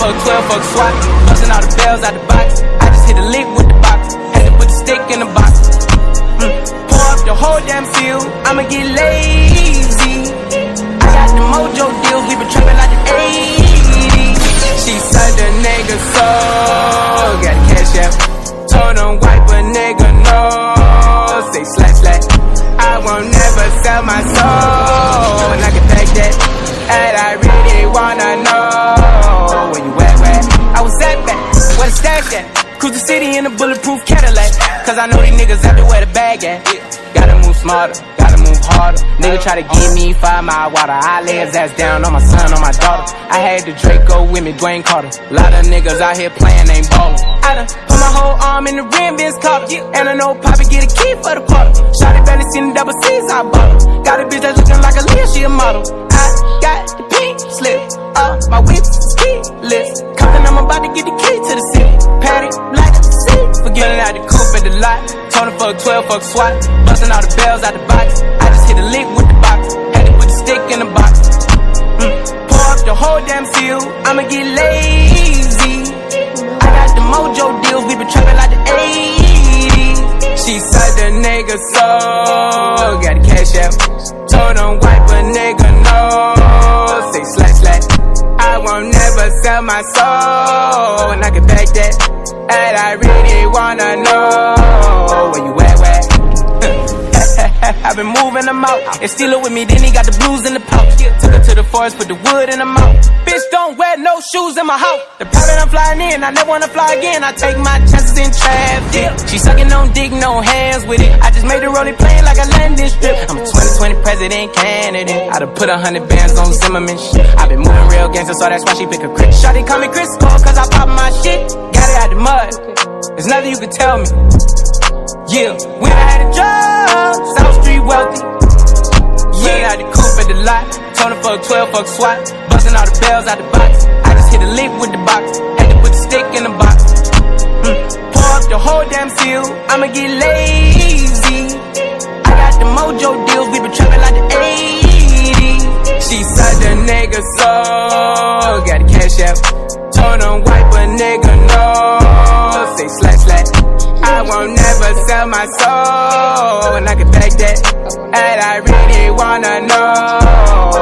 fuck 12, fuck SWAT. Busting all the bells out the box. I just hit a lick with the box. Had to put the stick in the box. Pour up the whole damn field. I'ma get lazy. I got the mojo deals. We been trapping like the 80s. She said the nigga soul. Got the cash out. Told him wipe a nigga no. Say slash slash. I won't never sell my soul. And I can take that. And I really wanna know where you at, where? I was at back, where the stash at? Cruise the city in a bulletproof Cadillac. Cause I know these niggas out there where the bag at. Gotta move smarter, gotta move harder. Nigga try to give me 5 mile water. I lay his ass down on my son, on my daughter. I had the Draco with me, Dwayne Carter. Lot of niggas out here playing, ain't ballin'. I done put my whole arm in the rim, Vince Carter. And I know Poppy get a key for the quarter. Shawty barely seen the double C's, I bought her. Got a bitch that's looking like a Leah, she a model. I got the pink slip, my whips is keyless. Compton, I'm about to get the key to the city. Patty, black, see, forgetting out the coupe at the lot. Told him fuck 12, fuck SWAT. Busting all the bells out the box. I just hit a lick with the box. Had to put the stick in the box. Pour up the whole damn field. I'ma get lazy. I got the mojo deals. We been trapping like the 80s. She said the nigga soul. Got the cash out. Told him wipe a nigga no. Say slash slash. I won't never sell my soul. And I can back that. And I really wanna know where you at, where? I've been moving them out. And steal it with me, then he got the blues in the pouch. Took her to the forest, put the wood in the mouth. Bitch, don't wear no shoes in my house. The private I'm flying in, I never wanna fly again. I take my chances in traffic. She sucking on dick, no hands with it. I just made the rolling plane like a landing strip. I'm a 2020 president candidate. I done put 100 bands on Zimmerman shit. I been moving real gangster, so that's why she pick a crit. Shawty call me Chris Cole, cause I pop my shit. Got it out the mud. There's nothing you can tell me. Yeah, when I had a job, South Street wealthy. Yeah, I had the coupe at the lot. Told him fuck 12, fuck SWAT. Busting all the bells out the box. I just hit a lick with the box. Had to put the stick in the box. Pour up the whole damn field. I'ma get lazy. I got the mojo deals. We been trapping like the 80s. She said the nigga soul. Got the cash out. Told him wipe a nigga no. Say slash slash. I won't never sell my soul. And I can back that. And I really wanna know